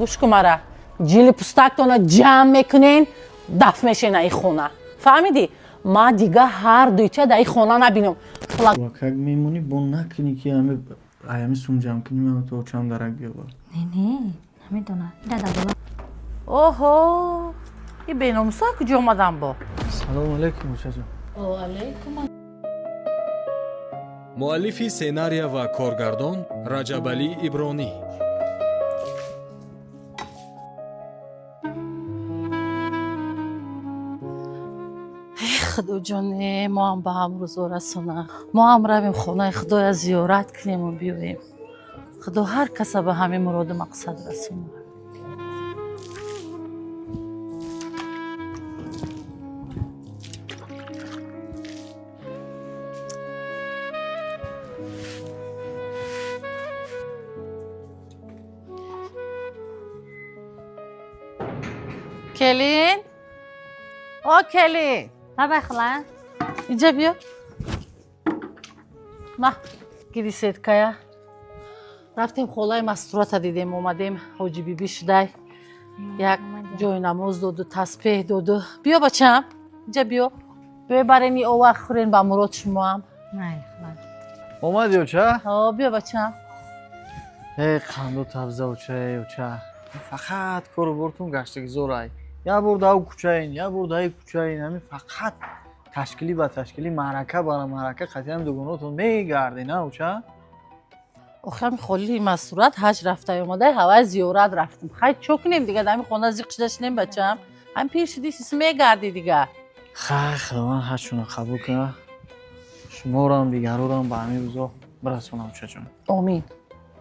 گوش کن مرا جیل پوستکتون رو جمع میکنین دفع میشین این خونه فهمیدی؟ ما دیگه هر دویچه در این خونه نبینم وکک میمونی بون نکنی که همه ایامی سونجم کنیم همه تو چم درک بیا با نه نمیدونه اینا دبلا اوهو این بیناموسا کجا اومدن با سلام علیکم موشا جان علیکم муаллифи сценария ва коргардон раҷабалӣ ибронӣ. خدا جانه ما هم به هم روزا رسونه ما هم رویم خونه خدای زیارت کنیم و بیاییم خدا هر کس به همه مراد مقصد رسونه کلین کلین بخلا اینجا بیا ما گیری سیدکایا رفتیم خولای مستورات دیدیم اومدیم حاجی بیبی شده یک جای نماز دادو تسبیح دادو بیا بچم اینجا بیا برین او وقت خورین با مراد شما هم نه اومدی اوچه؟ بیا بچم ای قندو تبزه اوچه فقط کارو برتون گشتگی زورای یا برده او کوچه این یا برده ای کوچه این همین فقط تشکیلی با تشکیلی معرکه برای معرکه خطی هم دوگوناتون میگردی نه اوچه؟ آخه همین خالی مستورات حج رفته اومده هوای زیارت رفتیم خیلی چوکنیم دیگه دمی خونه زیق داشتیم بچم هم پیش دیسی میگردی دیگه خدا من حجشون قبول کنه شما رو هم دیگر رو هم به همین روزا برسونم اوچه جون آمین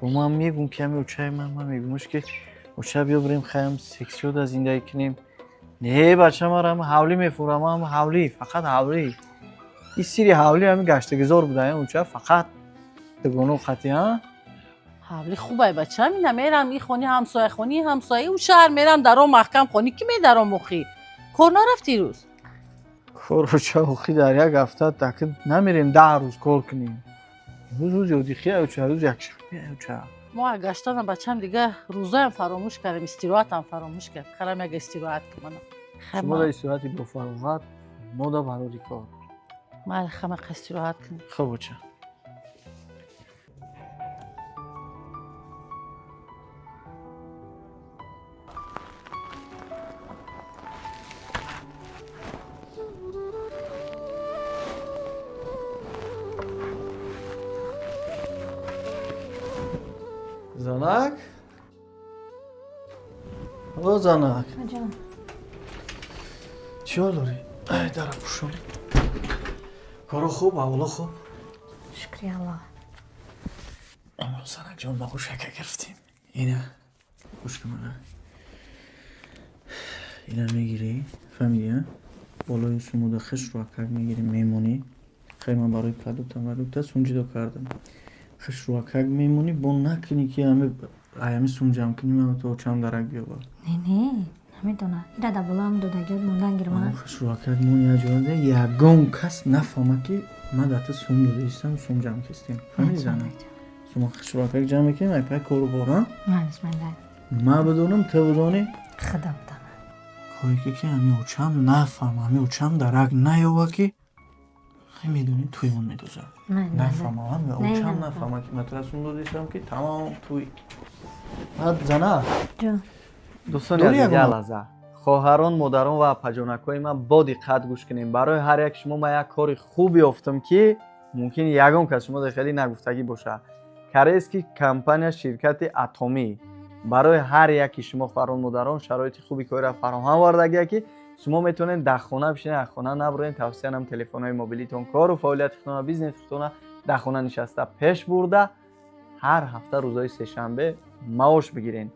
و من میگم که همین اوچه من میگمش که اوچه بیا بریم خیلی سکسیود از زندگی کنیم نه بچه من هم حولی میفورم هم حولی فقط حولی این سری حولی همین گشتگی زور بوده اوچه فقط دگونو خطی ها حولی خوبه بچه میرم میرم این خونی همسایه اون شهر میرم درام محکم خونی کی می درام مخی کار نرفتی روز کروچه اوخی در یک هفته تاکید نمیریم 10 روز کار کنیم روز یودی خیلی اوچه روز یک شب اوچه ما گشتن بچم دیگه روزا هم فراموش کردم استراحت هم فراموش کرد خرم یک استراحت کنم شما در استراحتی با فراغت ما در برای کار ما خمه استراحت کنم خب اوچه زنک؟ او زنک جان چی حال داری؟ ای در پوشون کارو خوب اولا خوب شکری الله امروز زنک جان ما شکر گرفتیم اینه خوش که منه اینه میگیری فهمیدی ها؟ بالای سمود خش رو اکر میگیری میمونی خیلی من برای کدو تمرد سونجی دو کردم خش رو اکر میمونی بون نکنی که همه ایامی سونجم کنیم همه تو چم درک بیا با نه نمیدونه اینا دبلا هم دودگیات موندن گیرمان خش رو اکر مونی اجازه یگون کس نفهمه که ما داته سون داده ایستم سون جمع کستیم فهمیدی زنه شما خش رو اکر جمع کنیم ای پای کارو بارم نه بسم الله ما بدونم تو بدونی خدا بدانه کاری که همی اوچم نفهم همی اوچم درک نیاوا که خیلی میدونی توی اون میدوزم نفهم همی اوچم نفهم که مترسون دادیشم که تمام توی بعد زنه جان دوستان عزیز یک لحظه خواهران مادران و پجانکای من با دقت گوش کنیم برای هر یک شما من یک کار خوبی افتم که ممکن یگان کس شما داخلی نگفتگی باشه کرسکی کمپانی شرکت اتمی برای هر یکی شما خواهران مادران شرایط خوبی کاری را فراهم آورده که شما میتونین در خانه بشینین از خانه نبرین توصیه هم تلفن‌های موبیلیتون کار و فعالیتتون و بیزنستون در خانه نشسته پیش برده هر هفته روزهای سه شنبه معاش بگیرین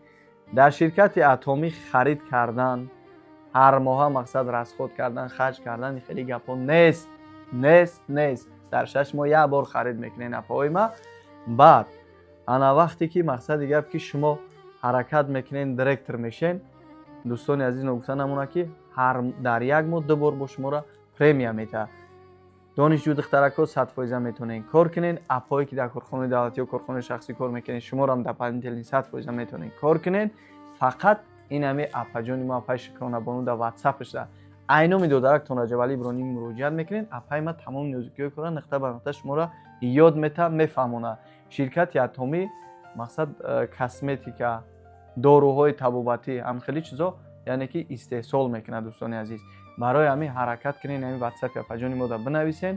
در شرکت اتمی خرید کردن هر ماه مقصد رصد کردن خرج کردن خیلی گپا نیست در 6 ماه یک بار خرید میکنین اپای ما بعد انا وقتی که مقصد گپ که شما حرکت میکنین دایرکتور میشین دوستان عزیز نگفتن نمونه که هر در یک ماه 2 بار با شما را پرمیم میده دانشجو دخترکا 100% میتونین کار کنین اپایی که در کارخانه دولتی و کارخانه شخصی کار میکنین شما را هم در پنتلین 100% میتونین کار کنین фақат ин ҳами апаҷони мо апаи Шукронабону дар WhatsApp-ш да айноми додарактон Раҷабалӣ Иброҳимӣ муроҷиат мекунед. Апаи ма тамоми нозукиҳои кора нуқта ба нуқта шуморо ёд мета мефаҳмонад. Ширкати Атомӣ мақсад косметика, доруҳои табобатӣ, ҳамхели чизо яъне ки истеҳсол мекунад. дӯстони азиз, барои ҳамин ҳаракат кунед, ҳамин WhatsApp апаҷони мо да бинависен.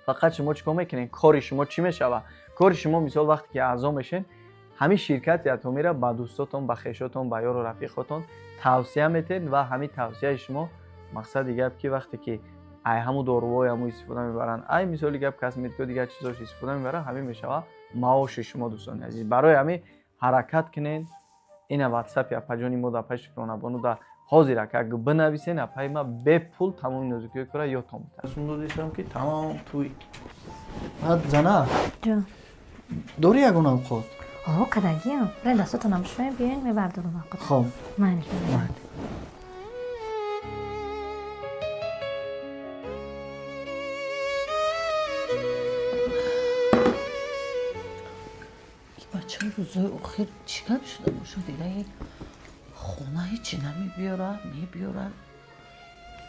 фақат шумо чӣ кор мекунед? Кори шумо чӣ мешавад? Кори шумо мисол вақте ки аъзо мешен, ҳамин ширкати Атомиро ба дӯстотон, ба хешотон, ба ёру рафиқотон тавсия метед ва ҳамин тавсияи шумо мақсади гап ки вақте ки ай ҳамун доруҳои ҳамун истифода мебаранд, ай мисоли гап косметика дигар чизош истифода мебаранд, ҳамин мешавад маоши шумо. дӯстони азиз, барои ҳамин ҳаракат кунед. ина WhatsApp апаҷони мо да апаи Шукронабону да ҳозир ака бинависен, апаи ма бепул тамоми нозукиҳои кора ёдтон метавад. Шумо дидам ки тамом туй. Зана, ҷо дори ягон овқот? о кадагиам ре дастотонам шӯем биёин мебардорам овқот. Хоб. майли бачаи рӯзҳои охир чӣ гап шуда бошад? дида ин хона ҳечи намебиёрад, мебиёрад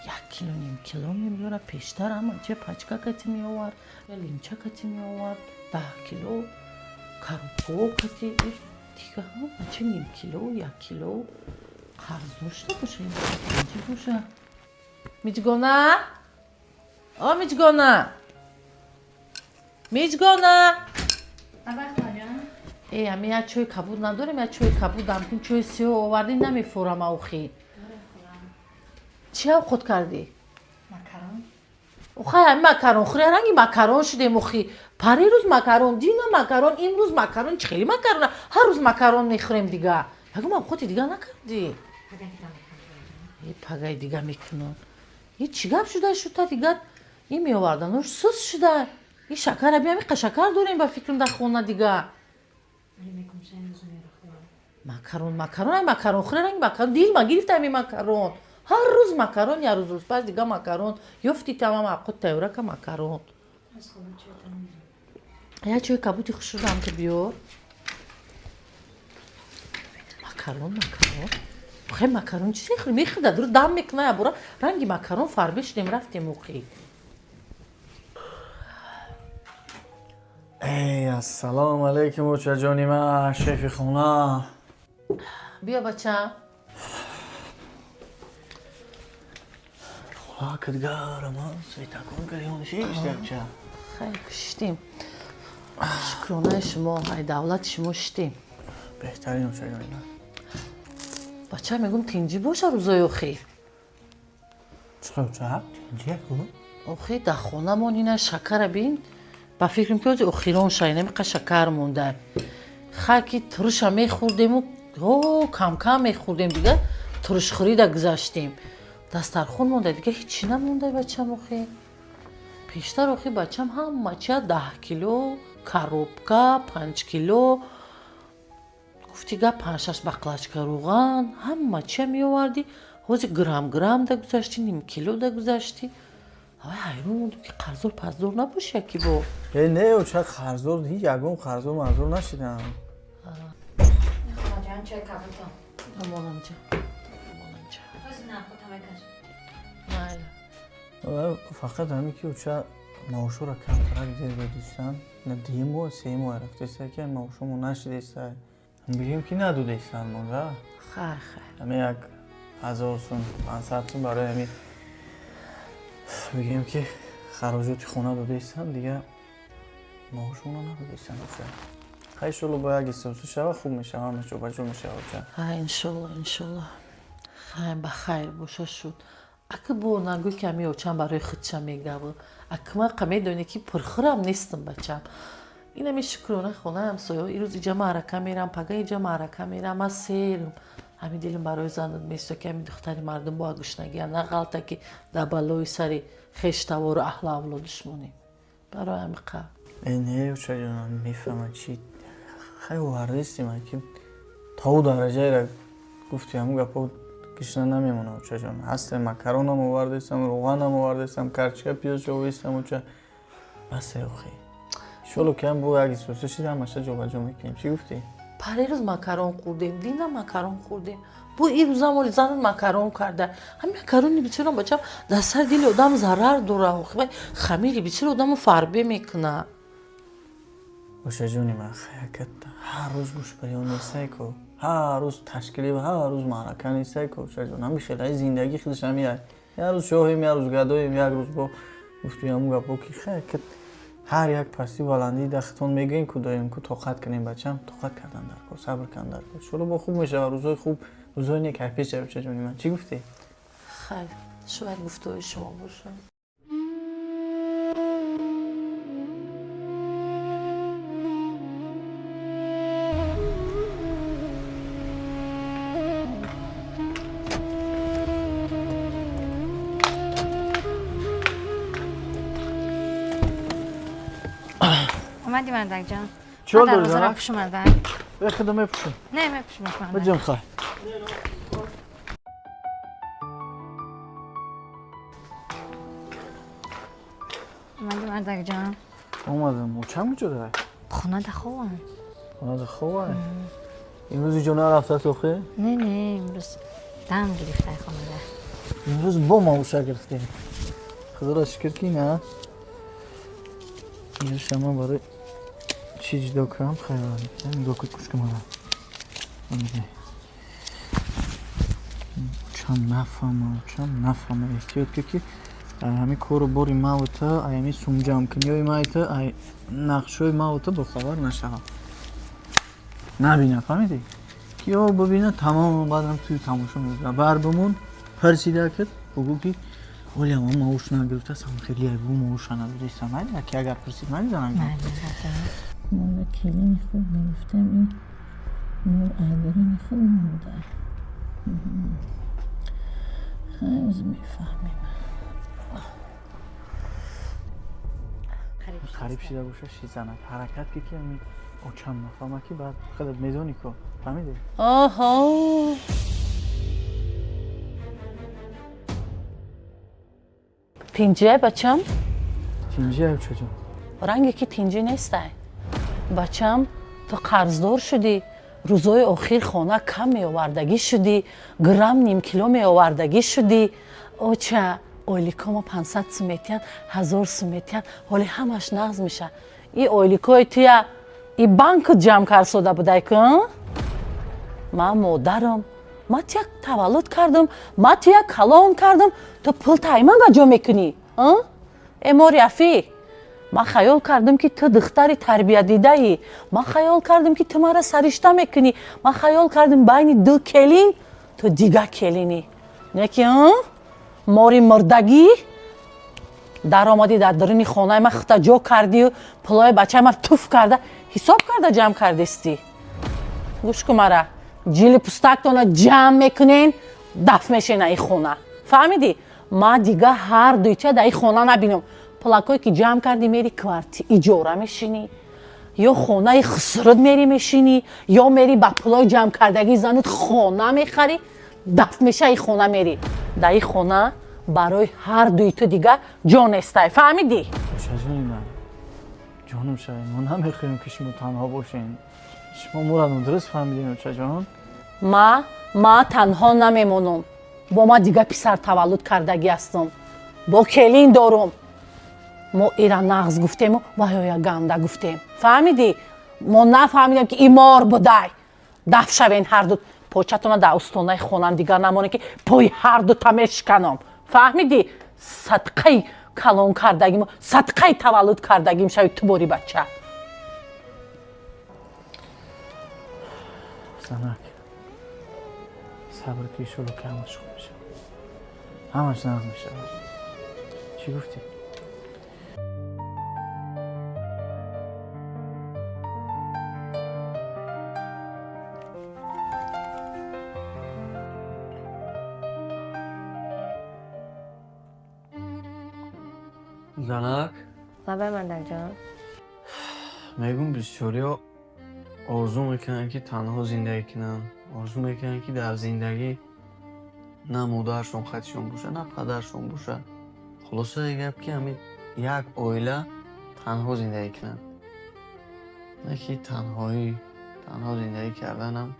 1 кило ним кило мебиёрад. пештар ҳама чӣ пачка кати меовард, лимча кати меовард 10 кило, коробкаҳо кати дига ҳама чӣ ним кило 1 кило қарздор шуда боша. инҷи боша. миҷгона, о миҷгона, миҷгона. ами я чой кабуд надорем, я чой кабудам кин чой сиёҳ овардӣ намефурам охи. Чӣ овқот кардӣ? макарон. Охай ами макарон хӯре ранги макарон шудем охи. Парирӯз макарон, дина макарон, имрӯз макарон, чӣ хеле макарона? Ҳар рӯз макарон мехӯрем дига. Ягон овқоти дига накардӣ? Пагаи дига мекунон. И чӣ гап шуда шута дига? Ин меовардан ӯш сус шуда. И шакара биям иқа шакар дорем ба фикрам дар хона дига. макарон ай макарон хӯре ранги макарон дил ма гирифта ами макарон. ҳар рӯз макарон, я рӯз пас дига макарон. ёфти тамам овқот тайёрака макарон. я чой кабуди хушрудам ки биёр. макарон охе макарон чизе мехӯрда дур дам мекуна я бора ранги макарон фарбе шудем рафтем охи. ассалому алайкум бочаҷони ман, шефи хона. биё бачам. Лакат гарам аст, светакон кардем, чӣ иштем? хайр шитем. шукронаи шумо, ай давлати шумо шитем. Беҳтарин бочаҷони ман. бача мегӯм тинҷӣ боша рӯзои охир. Чиқар чап? Тинҷӣ яку? охир дар хонамон ина шакара бин. ба фикрам ки ҳози охирон шай намиқа шакар монда. хай ки туруша мехӯрдему кам мехӯрдем дига турушхӯрида гузаштем. дастархон монда дига ҳечи намонда бачам охи. пештар охи бачам ҳама чия 10 кило, коробка 5 кило. гуфти га 5-6 баклачка рӯған, ҳама чия меоварди. ҳози грамм да гузашти, ним кило да гузашти. авай ҳайрон мондум ки қарздор паздор набоши яки бо. Не ча қарздор ягон қарздор манзур нашидам. Халаджан чай кабудам. амонамҷа. майли. Фақат ҳамин ки уча маошуро камтарак дидистан, на 2 моҳ 3 моҳ рафтеста ки маошумо нашидеста. Бигем ки надудестан монда. хай. Ҳамин як 1000 сум, 500 сум барои ҳамин бигем ки хароҷоти хона додестан, дига маошумо надудестан. хай иншолло бо як истосу шава хуб мешава, ҷобаҷо мешава. ҳай иншолло. хай ба хайр боша шуд. ака бо нагӯй ки ами очам барои худша мегаву. ака ма қа медоне ки пурхӯрам нестам бачам. инами шукрона хонаи ҳамсояҳо ирӯз иҷа маърака мерам, пага иҷа маърака мерам, аз серм. ҳамин дилам барои занат место ки ҳамин духтари мардум бо агӯшнагия на ғалта ки дар балои сари хештавору аҳлу авлодуш монем. барои ҳамин қа. Не учаҷонам мефаҳмам чӣ хай овардестим ки то дараҷаеро гуфти ҳамун гапо кишна намемонам учаҷон. ҳастем макаронам овардестам, рӯғанам овардестам, карчка пиёзча овестам уча. басе охи. иншолло ки ҳам бо як истосу шида ҳамаша ҷобаҷо мекунем. Чӣ гуфтӣ? парирӯз макарон хӯрдем, дина макарон хӯрдем. Бо ин рӯза моли занат макарон карда. Ҳамин макарони бисёрам бачам дар сари дили одам зарар дора. Хамири бисёр одаму фарбе мекуна. боша ҷони ман хаякат ҳар рӯз гӯш баён нестайку ҳар рӯз ташкилӣ ва ҳар рӯз маърака нестайку боша ҷон ҳами хелаи зиндагӣ худаш ҳами як рӯз шоҳем як рӯз гадоем як рӯз бо гуфтуи ҳамун гапо ки хаякат ҳар як пастӣ баландии дахтон мегӯем ку доем ку тоқат кунем бачам тоқат кардан дар кор сабр кардан дар кор иншоалло бо хуб мешавад рӯзҳои хуб рӯзҳои не кайфият шавад боша ҷони ман чӣ гуфтӣ хайр шояд гуфтуҳои шумо бошад. اومدی مردک جان چیکار من داری دروازه را زنک؟ پوشو مردک بخدا میپوشم نه میپوشمش مردک بجام خواهی اومدی مردک جان اومدم و چند کجا داری؟ خونه ده خوبم خونه خوبه امروز اینجا نرفته تو خیلی؟ نه نه امروز دم گرفته خونه ده امروز با ما اوشا گرفتیم خدا را شکر کی نه اینجا شما برای چی جدا کنم خیلی آنی نگاه کن کش کنم چند نفهم احتیاط که همین کار و باری موتا همین سومجام کنی های موتا نقشای موتا بخبر نشم نبینه فهمیدی؟ که یا ببینه تمام بعدم توی تماشا میگه بر بمون پرسیده کرد بگو که ولی اما ماوش نگرفته سم خیلی بگو ماوش ندارستم من که اگر پرسید من زنم مالا کلیم خوب گرفتم این نور ایبرین خوب نموده هنوز میفهمیم خریب شده باشه شی زنک حرکت که می او چند نفهمه که بعد خودت میدونی که فهمیدی؟ آها تینجه بچم؟ تینجه او چجا؟ رنگی که تینجه نیسته بچم تو قرضدار شدی روزای آخر خانه کم می آوردگی شدی گرم نیم کیلو می آوردگی شدی اوچه اویلیکا 500 سومتیان 1000 سومتیان حالی همش نقض میشه این اویلیکای توی این بانک جمع کار سوده بوده که من مادرم من توی تولد کردم من توی کلام کردم تو پول تایمان گجا میکنی امور یفی من خیال کردم که تو دختری تربیت دیده ای من خیال کردم که تو مرا سرشته میکنی من خیال کردم بین دو کلین تو دیگه کلینی نه که ماری مردگی در آمدی در درونی خانه من خطا جا کردی و پلای بچه من توف کرده حساب کرده جمع کردستی گوش کن مرا جیل پستکتون جمع میکنین دفع میشین ای خونه فهمیدی؟ ما دیگه هر دویچه در ای خونه نبینم پلاکایی که جمع کردی میری کوارتی اجاره میشینی یا خونه خسرت میری میشینی یا میری با پلای جمع کردگی زنت خونه میخری دفع میشه ای خونه میری در ای خونه برای هر دوی تو دیگه جان استای فهمیدی؟ شجونی من جانم شاید ما نمیخوایم که شما تنها باشین شما مرادم درست فهمیدین اوچه جان؟ ما تنها نمیمونم با ما دیگه پسر تولد کردگی هستم با کلین دارم ما ایران نغز گفتیم و وحیای گنده گفتیم فهمیدی؟ ما نفهمیدیم که این مار بودای دفع شوین هر دو پاچتون در استانه خونم دیگر نمانه که پای هر دو تمش کنم فهمیدی؟ صدقه کلان کردگیم صدقه تولد کردگیم شوید تو باری بچه زنک صبر که ایشالله که همش خوب میشه همش نقض میشه چی گفتی؟ زنک خبر مردک جان میگم بسیاریا آرزو میکنن که تنها زندگی کنن آرزو میکنن که در زندگی نه مادرشون خودشون باشه نه پدرشون باشه خلاصه گپ که همین یک عائله تنها زندگی کنن نه که تنهایی تنها زندگی کردنم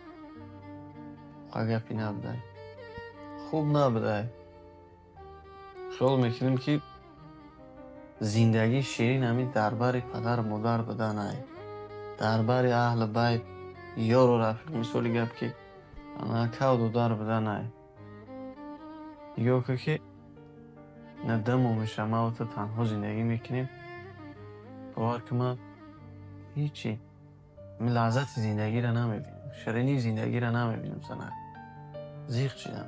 گپی نبوده، خوب نبوده. خیال میکنیم که زندگی شیرین همین دربار پدر مادر بوده، نه دربار اهل بیت یار و رفیق. مثالی گپ که انا کود و دار بوده، نه یا که نه دم و میشه ما و تو تنها زندگی میکنیم. باور که من هیچی من لحظت زندگی را نمیبینم، شیرینی زندگی را نمیبینم. سنه زیغ شدم.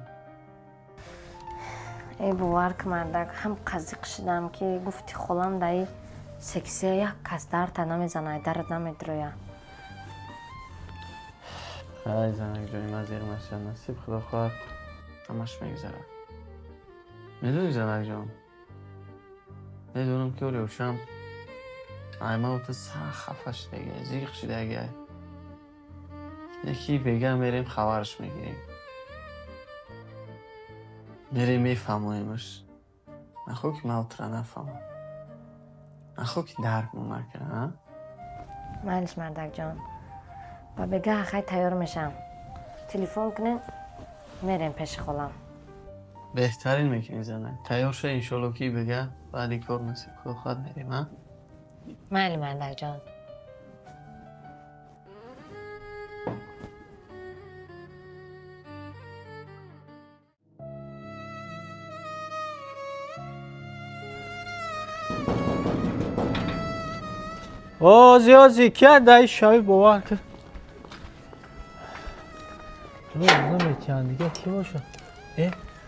ای باور که مردک هم قزیق شدم که گفتی خولم دایی سکسیه یک کس درد نمیزنه، درد نمیدرویه. ای زنک جانی من زیغ نشد، نصیب خدا خواهد همش میگذره. میدونی زنک جان، میدونم که اولیوشم ایما و تو سر خفه شده، زیغ شده. یکی بگه میریم خبرش میگیریم، میریم میفهمایمش. نخو که موت را نفهمم، نخو که درکمون نکنه. مالش مردک جان، با بگه خیلی تیار میشم، تلفن کنین میریم پیش خولم. بهترین میکنی زنه. تیار شد انشالله که بگه بعدی کار نصیب خدا خواهد میریم. ها مالی مردک جان. زیادی که دایی شایی باور کرد. نمیتیان دیگه کی باشه؟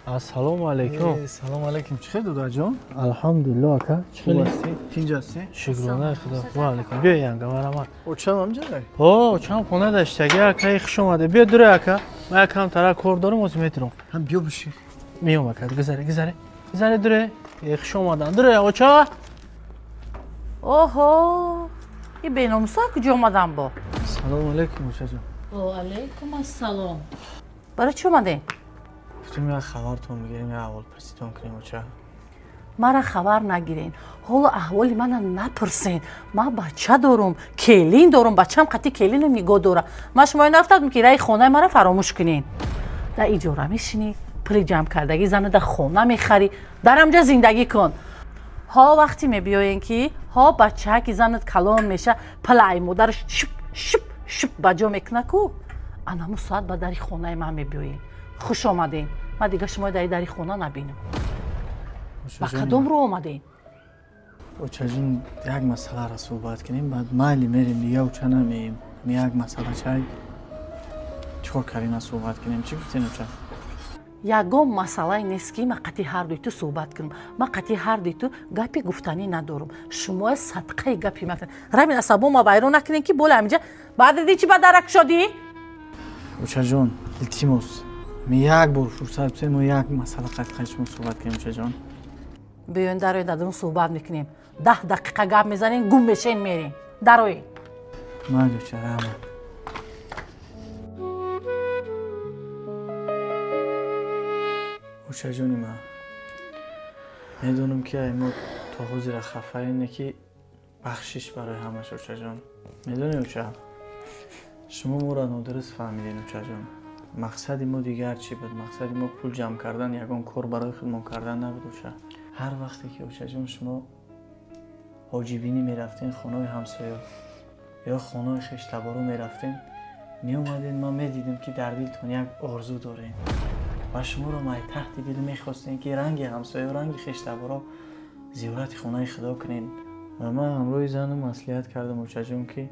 السلام علیکم. سلام علیکم. چه دادا جان؟ الحمدلله اکا. خوب هستی؟ اینجا هستی؟ شکرانه خدا. و علیکم. بیا ینگا مرا. او چم همجا داری؟ چم خونه داشتگی اکا خوش اومده. بیا دوره اکا. من یکم طرف کار دارم از میترم. هم بیا بشی. میام اکا. گذره دوره. خوش اومدن. دوره اوچا. اوهو این بیناموسا کجا اومدن با؟ سلام علیکم اوچا جان. و علیکم السلام. برای چی اومدین؟ گفتیم یک خبرتون میگیریم، یک احوال پرسیتون کنیم اوچا. مرا خبر نگیرین، حالا احوالی من نپرسین. من بچه دارم، کلین دارم، بچم قطعی کلین نگاه داره. من شما نفتاد میگی رای خونه مرا فراموش کنین. در ایجاره میشینی، پول جمع کردگی زنه در خونه میخری، در همجا زندگی کن. ها وقتی میبیاین که ها بچه که زنت کلام میشه پلای مادرش شپ شپ شپ بجا میکنه کو. انمو ساعت با دری خونه من میبیاین. خوش آمدین. من دیگه شما دری خونه نبینم. با کدوم رو اومدین؟ اوچا جان یک مسئله را صحبت کنیم، بعد مالی میریم دیگه اوچا نمیم. یک مسئله چای چکار کردیم صحبت کنیم. چی گفتین اوچا؟ یگام مسئله نیست که من قطعی هر دوی تو صحبت کنم. من قطعی هر دوی تو گپی گفتنی ندارم. شما صدقه گپی مکنین. رمین عصبو ما بیرون نکنین که بول همینجا بعد دی چی بدرک شدی؟ اوچا جان التیموس می یک بار فرصت بسیم و یک مسئله قطعی شما صحبت کنیم اوچا جان. بیاین دروی دادون صحبت میکنیم. 10 دقیقه گپ میزنین گم بشین میرین. دروی. مالی اوچا رحمت. اوچا جونی ما میدونم که ایما تا حوزی را خفه اینه که بخشش برای همش اوچا جان. میدونی اوچا شما ما را نادرست فهمیدین اوچا جان. مقصد ما دیگر چی بود؟ مقصد ما پول جمع کردن یگان کار برای خودمون کردن نبود اوچا. هر وقتی که اوچا جان شما حاجی بینی میرفتین خانه همسایه یا خانه خشتبارو میرفتین می اومدین ما میدیدیم که در دلتون یک آرزو دارین و شما رو مای تحت دل میخواستین که رنگ همسایه و رنگ خشتبارا زیارت خانه خدا کنین. و من همروی زنم مصلحت کردم اوچا جون که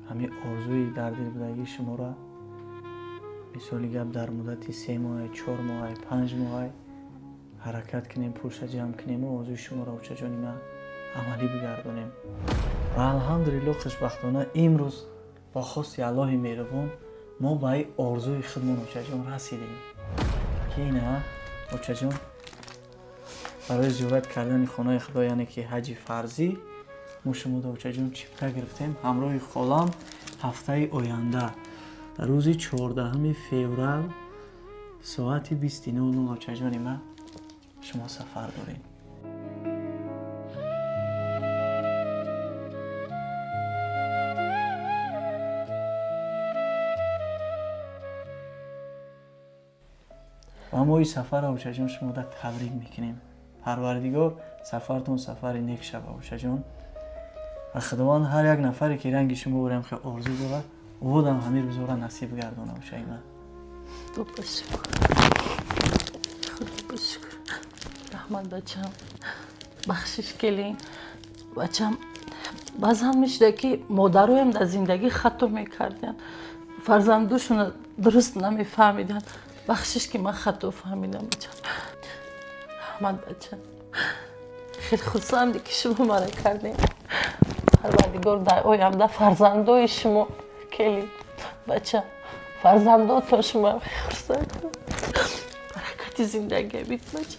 همین آرزوی در دل بودگی شما را مثالی گپ در مدت 3 ماه 4 ماه 5 ماه حرکت کنیم، پولش جمع کنیم و آرزوی شما را اوچا جانی ما عملی بگردونیم. و الحمدلله خوشبختانه امروز با خواست الله مهربان ما به این آرزوی خودمون اوچا جان رسیدیم که اینه اوچا جان برای زیارت کردن خانه خدا یعنی که حج فرضی ما شما دا اوچا جان چیپکه گرفتیم همراه خالم هفته آینده روز 14 فوریه ساعت 29 اوچا جان ما شما سفر داریم. ва мо ин сафарро ушаҷон шумода табрик мекунем. Парвардигор сафартон сафари нек шава ушаҷон. ва худованд ҳар як нафаре ки ранги шумо бурем ки орзу дора оводам ҳамин рӯзора насиб гардона ушайма. Xudo shukr. Xudo shukr. Rahmat bacham. Baxshish keling. Bacham ba'zan mishdaki modaroyam da zindagi xato mekardyan. Farzanduşunu durust namefahmidan. Baxshish ki man xato fahmidam bacham. Rahmat bacham. Khel xursandam ki shuma mara kardin. Parvardigor da oyamda farzandoy shimo keling. Bacham. Farzando toshma xursandam. Barakati zindagi bitmach.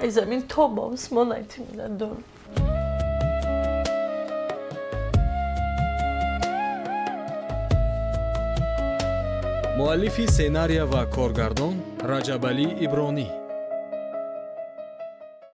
Ay zamin toba Osmon aytimidan dur. муаллифи сценария ва коргардон Раҷабалӣ Ибронӣ.